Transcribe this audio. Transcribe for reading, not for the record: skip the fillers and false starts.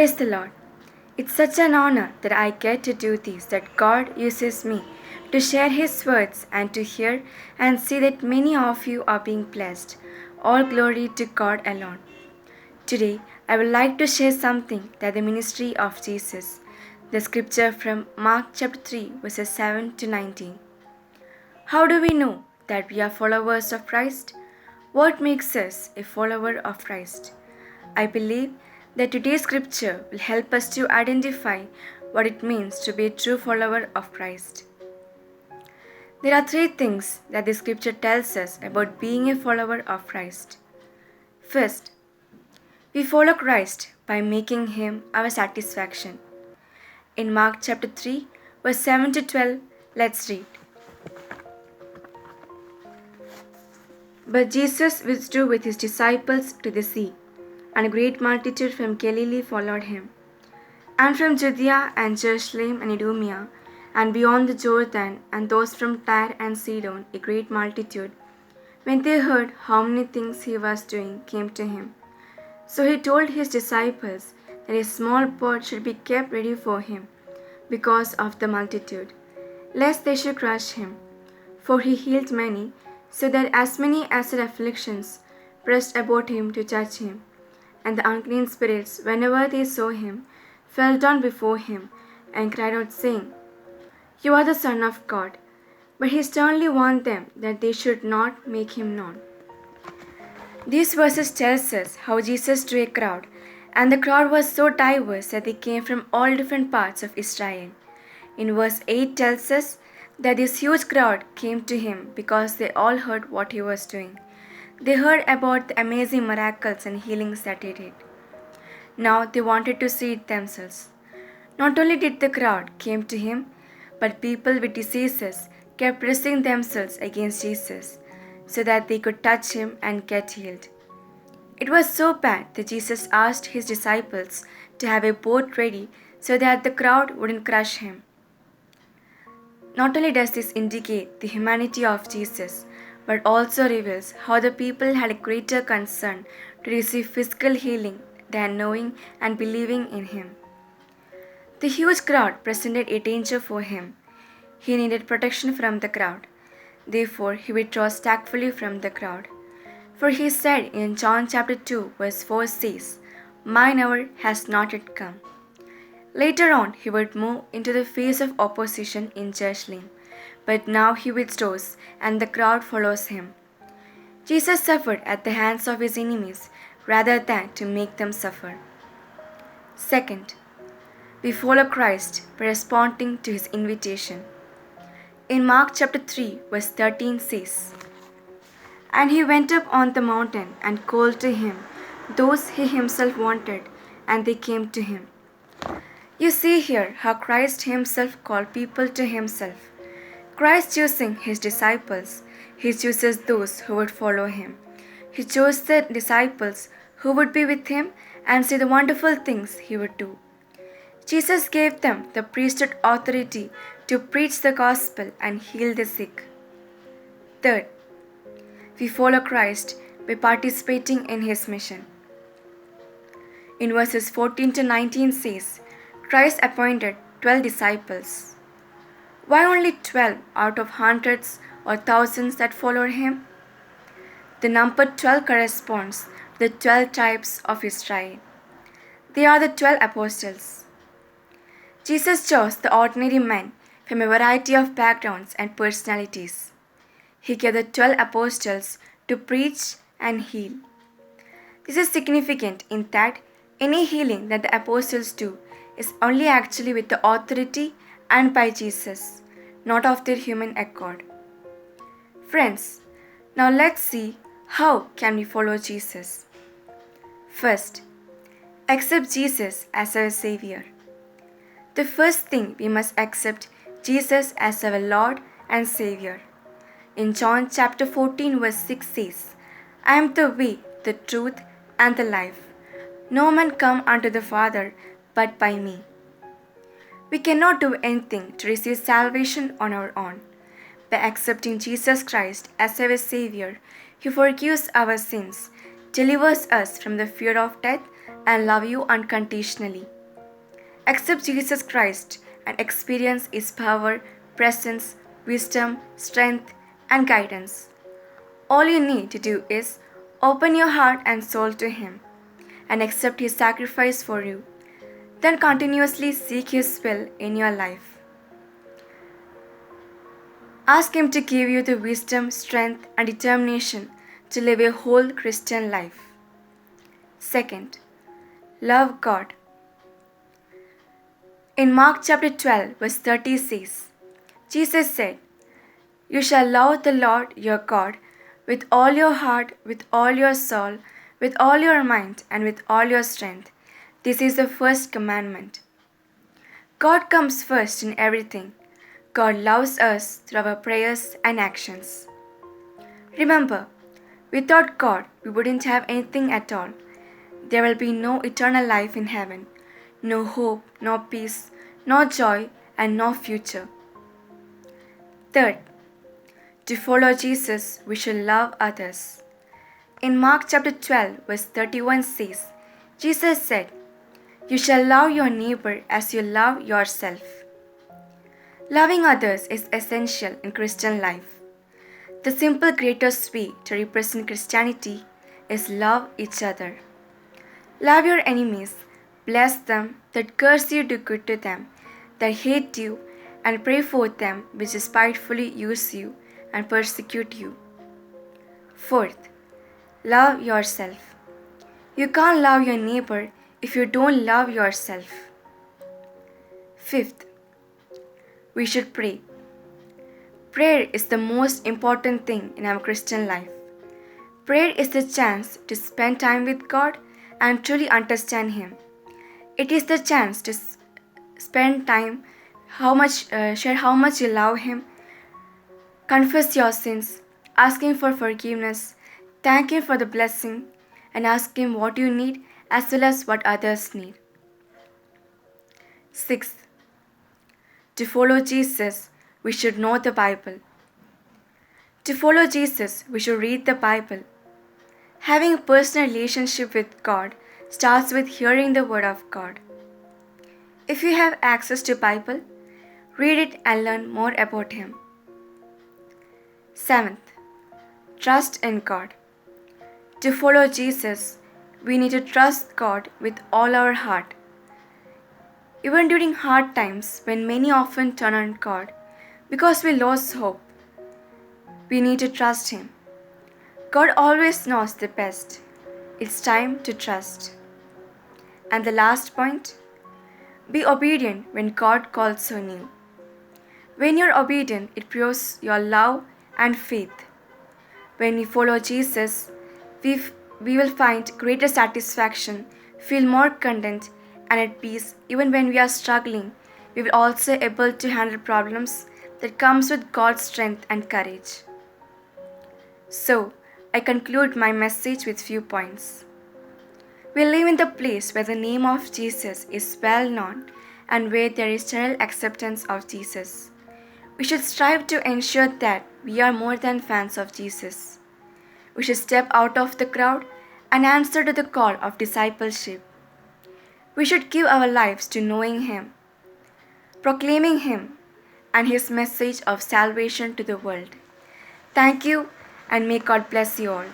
Praise the Lord. It's such an honor that I get to do this, that God uses me to share His words and to hear and see that many of you are being blessed. All glory to God alone. Today, I would like to share something that the ministry of Jesus, the scripture from Mark chapter 3, verses 7 to 19. How do we know that we are followers of Christ? What makes us a follower of Christ? I believe that today's scripture will help us to identify what it means to be a true follower of Christ. There are three things that the scripture tells us about being a follower of Christ. First, we follow Christ by making Him our satisfaction. In Mark chapter 3, verse 7 to 12, let's read. But Jesus withdrew with His disciples to the sea, and a great multitude from Galilee followed Him, and from Judea and Jerusalem and Idumea, and beyond the Jordan, and those from Tyre and Sidon, a great multitude, when they heard how many things He was doing, came to Him. So He told His disciples that a small boat should be kept ready for Him, because of the multitude, lest they should crush Him. For He healed many, so that as many as had afflictions pressed about Him to touch Him. And the unclean spirits, whenever they saw Him, fell down before Him, and cried out, saying, You are the Son of God. But He sternly warned them that they should not make Him known. These verses tells us how Jesus drew a crowd, and the crowd was so diverse that they came from all different parts of Israel. In verse 8 tells us that this huge crowd came to Him because they all heard what He was doing. They heard about the amazing miracles and healings that He did. Now they wanted to see it themselves. Not only did the crowd came to Him, but people with diseases kept pressing themselves against Jesus so that they could touch Him and get healed. It was so bad that Jesus asked His disciples to have a boat ready so that the crowd wouldn't crush Him. Not only does this indicate the humanity of Jesus, but also reveals how the people had a greater concern to receive physical healing than knowing and believing in Him. The huge crowd presented a danger for Him. He needed protection from the crowd. Therefore, He withdraws tactfully from the crowd. For He said in John chapter 2, verse 4 says, "Mine hour has not yet come." Later on, He would move into the face of opposition in Jerusalem, but now He withdraws and the crowd follows Him. Jesus suffered at the hands of His enemies rather than to make them suffer. Second, we follow Christ by responding to His invitation. In Mark chapter 3, verse 13 says, And He went up on the mountain and called to Him those He Himself wanted, and they came to Him. You see here how Christ Himself called people to Himself. Christ choosing His disciples, He chooses those who would follow Him. He chose the disciples who would be with Him and see the wonderful things He would do. Jesus gave them the priesthood authority to preach the gospel and heal the sick. Third, we follow Christ by participating in His mission. In verses 14 to 19 says, Christ appointed 12 disciples. Why only 12 out of hundreds or thousands that followed Him? The number 12 corresponds to the 12 tribes of Israel. They are the 12 apostles. Jesus chose the ordinary men from a variety of backgrounds and personalities. He gave the 12 apostles to preach and heal. This is significant in that any healing that the apostles do is only actually with the authority and by Jesus, not of their human accord. Friends, now let's see how can we follow Jesus. First, accept Jesus as our Savior. The first thing we must accept Jesus as our Lord and Savior. In John chapter 14 verse 6 says, I am the way, the truth, and the life. No man come unto the Father but by me. We cannot do anything to receive salvation on our own. By accepting Jesus Christ as our Savior, He forgives our sins, delivers us from the fear of death, and love you unconditionally. Accept Jesus Christ and experience His power, presence, wisdom, strength, and guidance. All you need to do is open your heart and soul to Him and accept His sacrifice for you. Then continuously seek His will in your life. Ask Him to give you the wisdom, strength, and determination to live a whole Christian life. Second, love God. In Mark chapter 12, verse 30 says, Jesus said, "You shall love the Lord your God with all your heart, with all your soul, with all your mind, and with all your strength. This is the first commandment." God comes first in everything. God loves us through our prayers and actions. Remember, without God, we wouldn't have anything at all. There will be no eternal life in heaven, no hope, no peace, no joy, and no future. Third, to follow Jesus, we should love others. In Mark chapter 12, verse 31 says, Jesus said, "You shall love your neighbor as you love yourself." Loving others is essential in Christian life. The simple greatest way to represent Christianity is love each other. Love your enemies, bless them, that curse you do good to them, that hate you, and pray for them which despitefully use you and persecute you. Fourth, love yourself. You can't love your neighbor if you don't love yourself. Fifth, we should pray. Prayer is the most important thing in our Christian life. Prayer is the chance to spend time with God and truly understand Him. It is the chance to spend time, share how much you love Him, confess your sins, ask Him for forgiveness, thank Him for the blessing, and ask Him what you need as well as what others need. Sixth, to follow Jesus, we should know the Bible. To follow Jesus, we should read the Bible. Having a personal relationship with God starts with hearing the Word of God. If you have access to Bible, read it and learn more about Him. Seventh, trust in God. To follow Jesus, we need to trust God with all our heart. Even during hard times, when many often turn on God because we lost hope, we need to trust Him. God always knows the best. It's time to trust. And the last point, be obedient when God calls on you. When you're obedient, it proves your love and faith. When we follow Jesus, we will find greater satisfaction, feel more content and at peace. Even when we are struggling, we will also be able to handle problems that comes with God's strength and courage. So, I conclude my message with few points. We live in the place where the name of Jesus is well known and where there is general acceptance of Jesus. We should strive to ensure that we are more than fans of Jesus. We should step out of the crowd and answer to the call of discipleship. We should give our lives to knowing Him, proclaiming Him, and His message of salvation to the world. Thank you, and may God bless you all.